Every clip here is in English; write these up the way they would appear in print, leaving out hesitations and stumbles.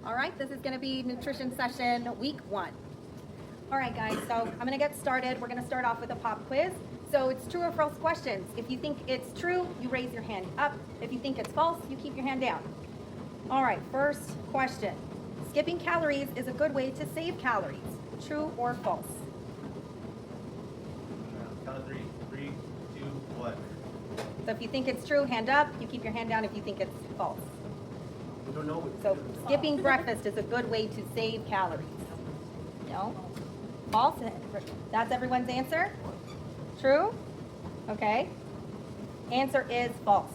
All right, this is going to be nutrition session week 1. All right, guys, so I'm going to get started. We're going to start off with a pop quiz. So it's true or false questions. If you think it's true, you raise your hand up. If you think it's false, you keep your hand down. All right, first question. Skipping calories is a good way to save calories. True or false? Count of three. 3, 2, 1. So if you think it's true, hand up. You keep your hand down if you think it's false. We don't know what So skipping breakfast is a good way to save calories. No? False? That's everyone's answer? True? Okay. Answer is false.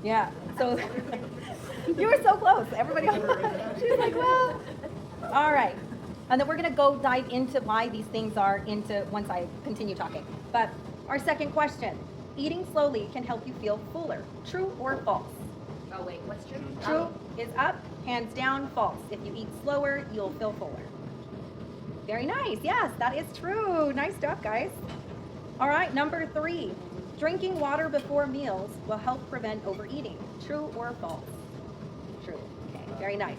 Yeah. So you were so close. Everybody she was like, well. All right. And then we're going to go dive into why these things are into once I continue talking. But our second question. Eating slowly can help you feel fuller. True or false? Oh wait, what's true? True is up, hands down, false. If you eat slower, you'll feel fuller. Very nice. Yes, that is true. Nice job, guys. All right, number 3. Drinking water before meals will help prevent overeating. True or false? True. Okay, very nice.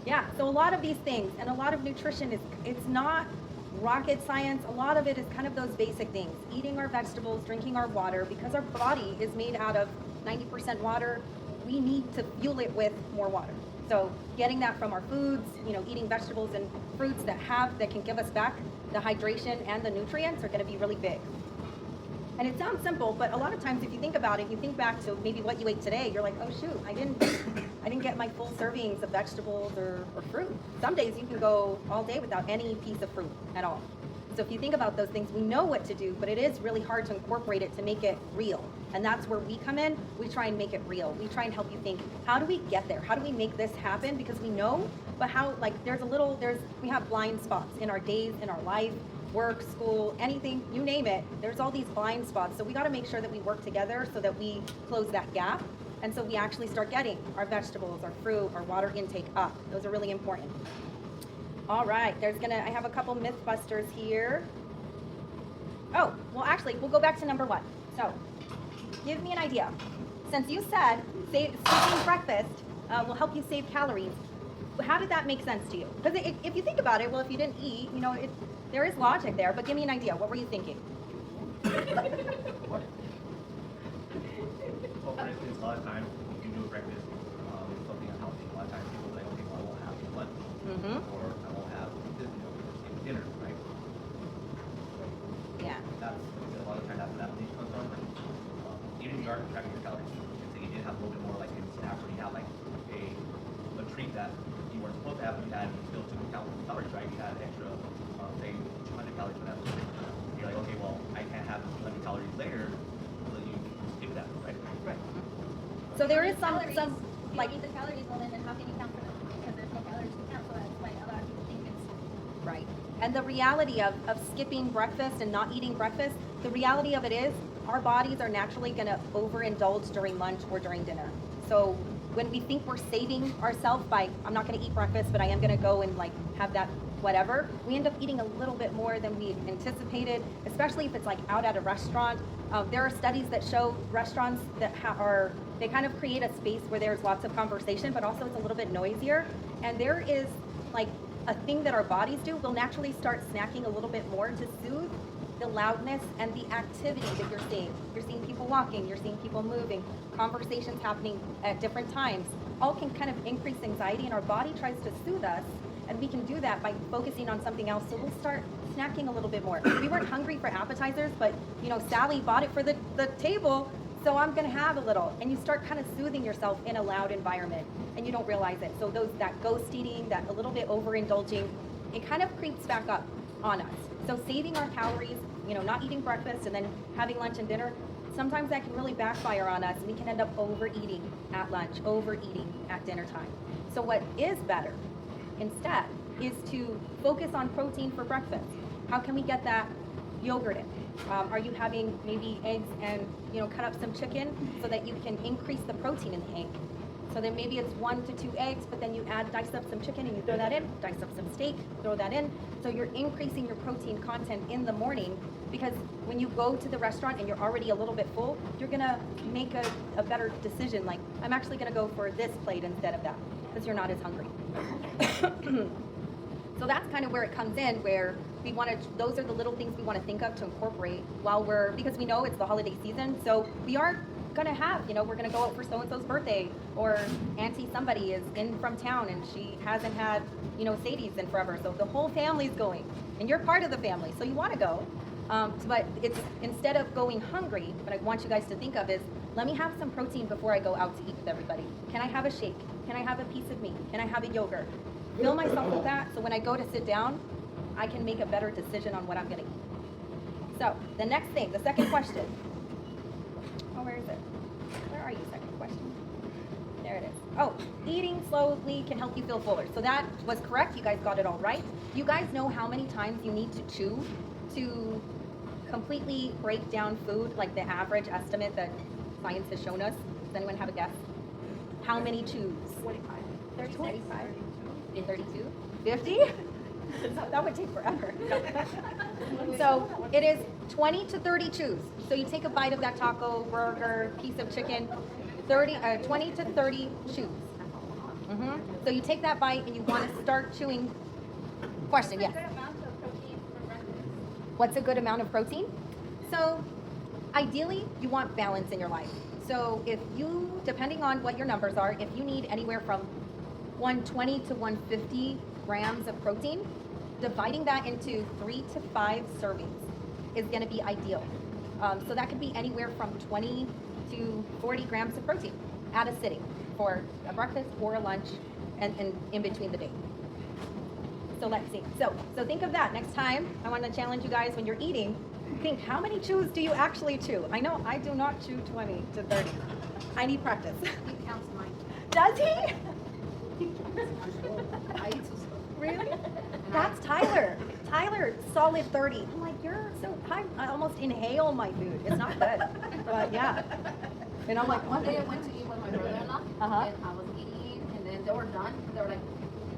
Yeah, so a lot of these things and a lot of nutrition it's not rocket science. A lot of it is kind of those basic things. Eating our vegetables, drinking our water, because our body is made out of 90% water. We need to fuel it with more water. So getting that from our foods, eating vegetables and fruits that can give us back the hydration and the nutrients are going to be really big. And it sounds simple, but a lot of times if you think about it, you think back to maybe what you ate today, you're like, oh shoot, I didn't get my full servings of vegetables or fruit. Some days you can go all day without any piece of fruit at all. So if you think about those things, we know what to do, but it is really hard to incorporate it to make it real. And that's where we come in. We try and make it real. We try and help you think, how do we get there? How do we make this happen? Because we know, but how, we have blind spots in our days, in our life, work, school, anything, you name it. There's all these blind spots. So we got to make sure that we work together so that we close that gap. And so we actually start getting our vegetables, our fruit, our water intake up. Those are really important. All right, I have a couple Mythbusters here. Oh, well actually, we'll go back to number 1. So, give me an idea. Since you said skipping breakfast will help you save calories, how did that make sense to you? Because if you think about it, well, if you didn't eat, there is logic there, but give me an idea. What were you thinking? Well, for instance, a lot of times you can do a breakfast something unhealthy. A lot of times people are like, okay, well, I won't have lunch, or I won't have dinner, right? Yeah. That's a lot of times that's what that belief comes from. Even if you are tracking your calories, you did have a little bit more like in snacks, or you had like a treat that you weren't supposed to have, but you had still took account of calories, right? You had extra, say 200 calories for that. You're like, okay, well, I can't have 200 calories later, so you skip that, right? Right. So there is some If you eat the calories, well then how can you count for them? Because there's no calories to count, so that's why a lot of people think it's right. And the reality of skipping breakfast and not eating breakfast, the reality of it is our bodies are naturally going to overindulge during lunch or during dinner. So when we think we're saving ourselves by, I'm not going to eat breakfast, but I am going to go and have that whatever, we end up eating a little bit more than we anticipated, especially if it's out at a restaurant. There are studies that show restaurants that they kind of create a space where there's lots of conversation, but also it's a little bit noisier. And there is a thing that our bodies do. We'll naturally start snacking a little bit more to soothe the loudness and the activity that you're seeing. You're seeing people walking, you're seeing people moving, conversations happening at different times. All can kind of increase anxiety, and our body tries to soothe us, and we can do that by focusing on something else. So we'll start snacking a little bit more. We weren't hungry for appetizers, but Sally bought it for the table, so I'm gonna have a little. And you start kind of soothing yourself in a loud environment, and you don't realize it. So that ghost eating, that a little bit overindulging, it kind of creeps back up on us. So saving our calories, not eating breakfast and then having lunch and dinner, sometimes that can really backfire on us, and we can end up overeating at lunch, overeating at dinner time. So what is better instead is to focus on protein for breakfast. How can we get that yogurt in? Are you having maybe eggs and cut up some chicken so that you can increase the protein in the egg? So then maybe it's 1 to 2 eggs, but then you dice up some chicken and you throw that in, dice up some steak, throw that in. So you're increasing your protein content in the morning Because when you go to the restaurant and you're already a little bit full, you're gonna make a better decision, like, I'm actually gonna go for this plate instead of that, because you're not as hungry. So that's kind of where it comes in, where we want to, those are the little things we want to think of to incorporate while because we know it's the holiday season, so we are gonna have, we're gonna go out for so-and-so's birthday, or Auntie somebody is in from town and she hasn't had, Sadie's in forever, so the whole family's going, and you're part of the family, so you want to go. But it's, instead of going hungry, what I want you guys to think of is, let me have some protein before I go out to eat with everybody. Can I have a shake? Can I have a piece of meat? Can I have a yogurt? Fill myself with that, so when I go to sit down, I can make a better decision on what I'm gonna eat. So, the next thing, the second question. Oh, where is it? Where are you, second question? There it is. Oh, eating slowly can help you feel fuller. So that was correct, you guys got it all right. You guys know how many times you need to chew to completely break down food, like the average estimate that science has shown us? Does anyone have a guess? How many chews? 45. 35? 32? 50? That would take forever. So it is 20 to 30 chews. So you take a bite of that taco, burger, piece of chicken, 20 to 30 chews. So you take that bite and you want to start chewing. Question, yes. What's a good amount of protein? So ideally, you want balance in your life. So if you, depending on what your numbers are, if you need anywhere from 120 to 150 grams of protein, dividing that into 3 to 5 servings is going to be ideal. So that could be anywhere from 20 to 40 grams of protein at a sitting for a breakfast or a lunch and in between the day. So let's see. So think of that. Next time, I want to challenge you guys when you're eating, think, how many chews do you actually chew? I know I do not chew 20 to 30. I need practice. He counts mine. Does he? I eat so slow. Really? That's Tyler. Tyler, solid 30. I'm like, you're so high. I almost inhale my food. It's not good. But yeah. And I'm like, One day I went to eat with my brother-in-law, Uh-huh. and I was eating, and then they were done. They were like,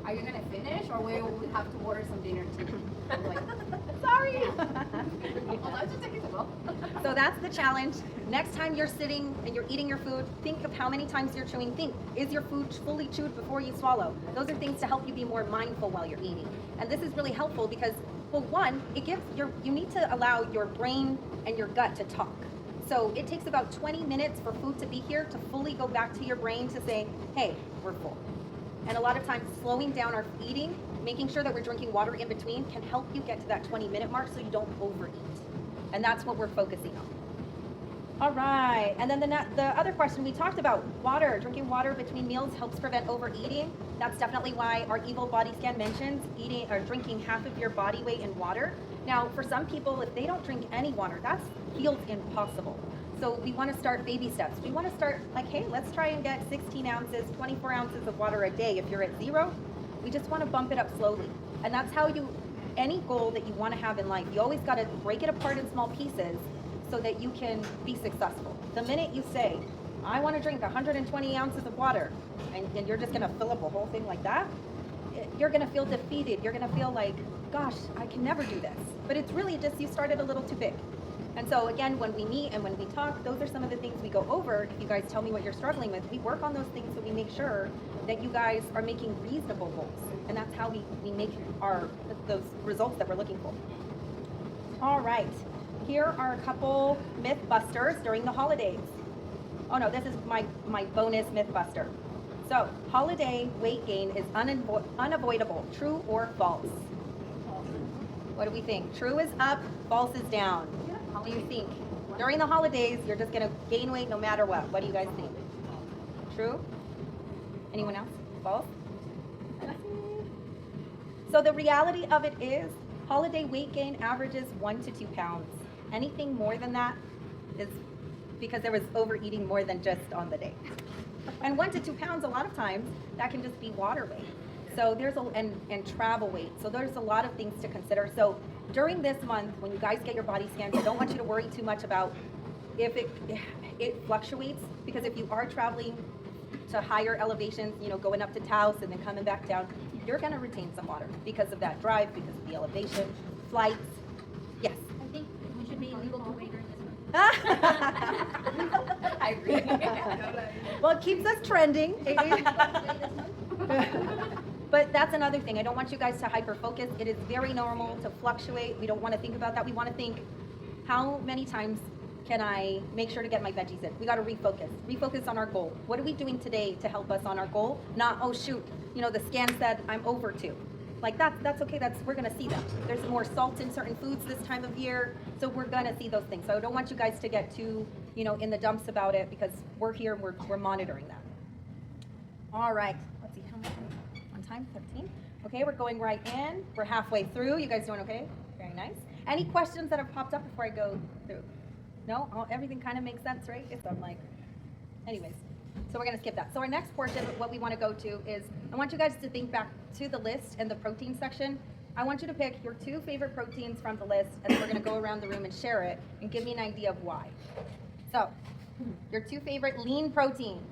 "Are you gonna finish, or will we have to order some dinner too?" I'm like, sorry. "Well, I just take it to go." So that's the challenge. Next time you're sitting and you're eating your food, think of how many times you're chewing. Think, is your food fully chewed before you swallow? Those are things to help you be more mindful while you're eating. And this is really helpful because, well, one, it gives you need to allow your brain and your gut to talk. So it takes about 20 minutes for food to be here to fully go back to your brain to say, hey, we're full. And a lot of times slowing down our eating, making sure that we're drinking water in between can help you get to that 20-minute mark so you don't overeat. And that's what we're focusing on. All right, and then the other question we talked about, water. Drinking water between meals helps prevent overeating. That's definitely why our Evil Body Scan mentions eating or drinking half of your body weight in water. Now, for some people, if they don't drink any water, that feels impossible. So we want to start baby steps. We want to start like, hey, let's try and get 16 ounces, 24 ounces of water a day. If you're at 0, we just want to bump it up slowly. And that's how any goal that you want to have in life, you always got to break it apart in small pieces so that you can be successful. The minute you say, I want to drink 120 ounces of water, and you're just going to fill up a whole thing like that, you're going to feel defeated. You're going to feel like, gosh, I can never do this. But it's really just you started a little too big. And so again, when we meet and when we talk, those are some of the things we go over. If you guys tell me what you're struggling with, we work on those things so we make sure that you guys are making reasonable goals. And that's how we make those results that we're looking for. All right. Here are a couple myth busters during the holidays. Oh no, this is my bonus myth buster. So, holiday weight gain is unavoidable. True or false? What do we think? True is up, false is down. What do you think? During the holidays, you're just gonna gain weight no matter what. What do you guys think? True? Anyone else? False? So the reality of it is, holiday weight gain averages 1 to 2 pounds. Anything more than that is because there was overeating more than just on the day. And 1 to 2 pounds, a lot of times, that can just be water weight. So there's and travel weight. So there's a lot of things to consider. So during this month, when you guys get your body scans, I don't want you to worry too much about if it fluctuates, because if you are traveling to higher elevations, going up to Taos and then coming back down, you're gonna retain some water because of that drive, because of the elevation, flights. Yes. I think we should I agree. Well, it keeps us trending. But that's another thing. I don't want you guys to hyper focus. It is very normal to fluctuate. We don't want to think about that. We want to think, how many times can I make sure to get my veggies in? We got to refocus. Refocus on our goal. What are we doing today to help us on our goal? Not, oh shoot, the scan said I'm over 2. Like that's okay. We're gonna see that. There's more salt in certain foods this time of year, so we're gonna see those things. So I don't want you guys to get too, in the dumps about it, because we're here and we're monitoring that. All right. Let's see how much on time. 13. Okay, we're going right in. We're halfway through. You guys doing okay? Very nice. Any questions that have popped up before I go through? No? Everything kind of makes sense, right? So I'm like, anyways. So we're going to skip that. So our next portion, what we want to go to is, I want you guys to think back to the list and the protein section. I want you to pick your 2 favorite proteins from the list, and then we're going to go around the room and share it and give me an idea of why. So, your 2 favorite lean proteins.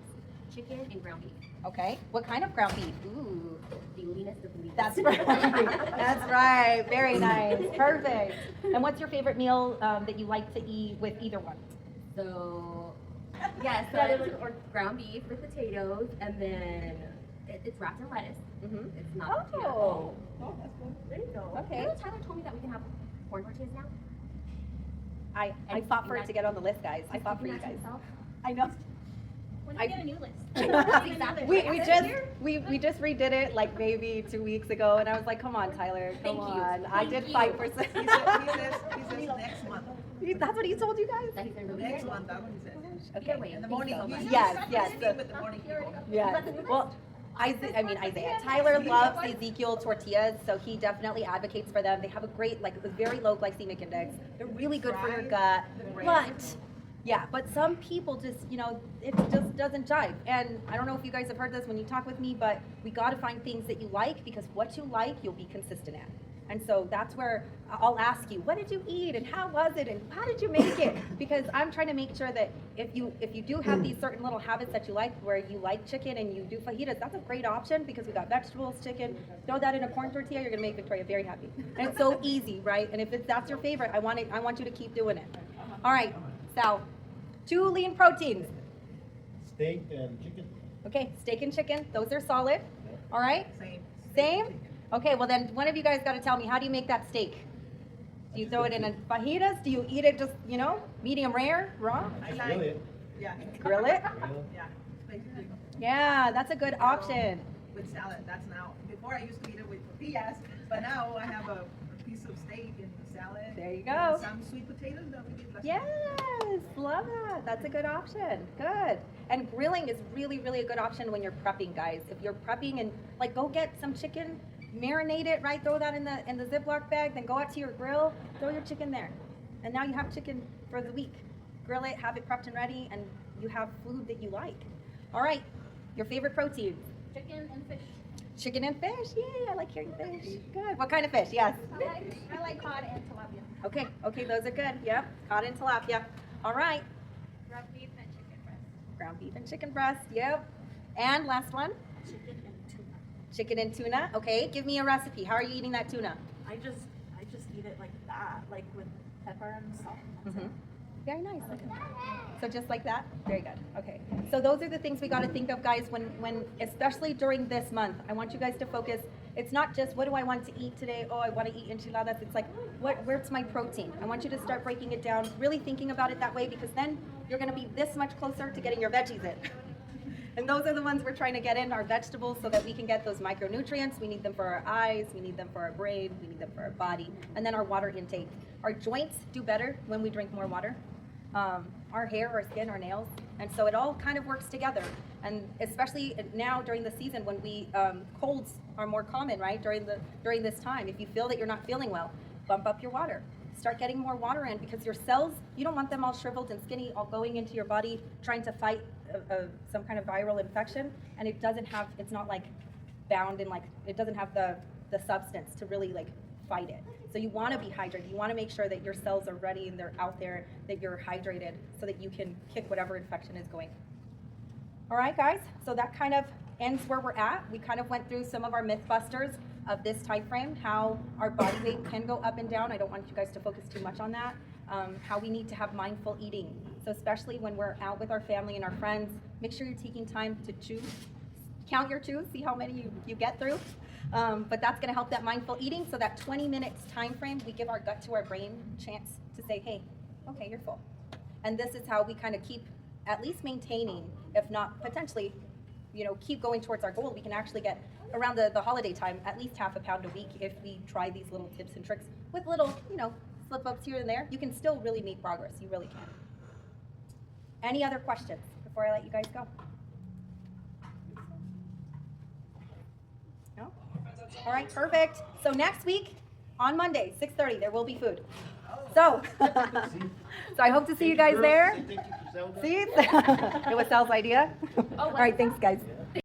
Chicken and ground beef. Okay. What kind of ground beef? Ooh. The leanest of the lean. That's right. That's right. Very nice. Perfect. And what's your favorite meal that you like to eat with either one? So, yes, or ground beef with potatoes, and then it's wrapped in lettuce. Mm-hmm. It's not tortilla. Oh. That's good. There you go. Okay. You know, Tyler told me that we can have corn tortillas now. I And fought for you're it to get on the list, guys. I fought for you Not guys. yourself. I know. When do you get a new list? Exactly. We just redid it like maybe 2 weeks ago, and I was like, come on, Tyler, come Thank you. on. I did Thank fight you. for some. He says next month. That's what he told you guys? That he's gonna go Next here. month, that's what he says. Okay. Wait, In the thank morning. you so much. Yes, yes. Meeting with the morning people. Yeah. Well, Isaiah. Tyler loves Ezekiel tortillas, so he definitely advocates for them. They have a great, a very low glycemic index. They're really good for your gut. But some people just, it just doesn't jive. And I don't know if you guys have heard this when you talk with me, but we got to find things that you like, because what you like, you'll be consistent at. And so that's where I'll ask you, what did you eat and how was it and how did you make it? Because I'm trying to make sure that if you do have these certain little habits that you like, where you like chicken and you do fajitas, that's a great option, because we got vegetables, chicken, throw that in a corn tortilla, you're gonna make Victoria very happy. And it's so easy, right? And if that's your favorite, I want you to keep doing it. All right, Sal, 2 lean proteins. Steak and chicken. Okay, steak and chicken, those are solid. All right, Same. same? Okay, well then one of you guys got to tell me, how do you make that steak? Do you throw it in a fajitas? Do you eat it just, medium rare, raw? I Just like, grill it. yeah, Grill it? Grill. yeah, basically Yeah, that's a good option. with salad, that's now, before I used to eat it with tortillas, but now I have a piece of steak and salad. There you and go. some sweet potatoes, don't forget. Yes, love that. That's a good option. Good. And grilling is really, really a good option when you're prepping, guys. If you're prepping and go get some chicken, marinate it, right? Throw that in the Ziploc bag, then go out to your grill, throw your chicken there. And now you have chicken for the week. Grill it, have it prepped and ready, and you have food that you like. All right, your favorite protein? Chicken and fish. Chicken and fish. Yay, I like hearing fish. Good. What kind of fish? Yes. I like cod and tilapia. Okay, those are good. Yep, cod and tilapia. All right, Ground beef and chicken breast. ground beef and chicken breast. Yep. And last one? Chicken and tuna. Chicken and tuna. Okay, give me a recipe. How are you eating that tuna? I just eat it like that, like with pepper and salt. That's Mhm. it. Very nice. So just like that? Very good. Okay. So those are the things we got to think of, guys, when especially during this month. I want you guys to focus. It's not just, what do I want to eat today? Oh, I want to eat enchiladas. It's like, where's my protein? I want you to start breaking it down, really thinking about it that way, because then you're going to be this much closer to getting your veggies in. And those are the ones we're trying to get in, our vegetables, so that we can get those micronutrients. We need them for our eyes, we need them for our brain, we need them for our body, and then our water intake. Our joints do better when we drink more water. Our hair, our skin, our nails, and so it all kind of works together. And especially now during the season when colds are more common, right? During this time, if you feel that you're not feeling well, bump up your water. Start getting more water in, because your cells, you don't want them all shriveled and skinny, all going into your body trying to fight some kind of viral infection, and it's not bound in it doesn't have the substance to really fight it. So you want to be hydrated. You want to make sure that your cells are ready and they're out there, that you're hydrated, so that you can kick whatever infection is going. All right, guys, so that kind of ends where we're at. We kind of went through some of our myth busters of this time frame, how our body weight can go up and down. I don't want you guys to focus too much on that. how we need to have mindful eating. So especially when we're out with our family and our friends, make sure you're taking time to chew. Count your chews, see how many you get through. But that's gonna help that mindful eating, so that 20 minutes time frame, we give our gut to our brain a chance to say, hey, okay, you're full. And this is how we kind of keep at least maintaining, if not potentially, keep going towards our goal. We can actually get around the holiday time at least half a pound a week if we try these little tips and tricks with little, slip ups here and there. You can still really make progress. You really can. Any other questions before I let you guys go? No? All right, perfect. So next week on Monday, 6:30, there will be food. So, so I hope to see you guys there. Thank you for Zelda. See? It was Sal's idea. All right, thanks, guys.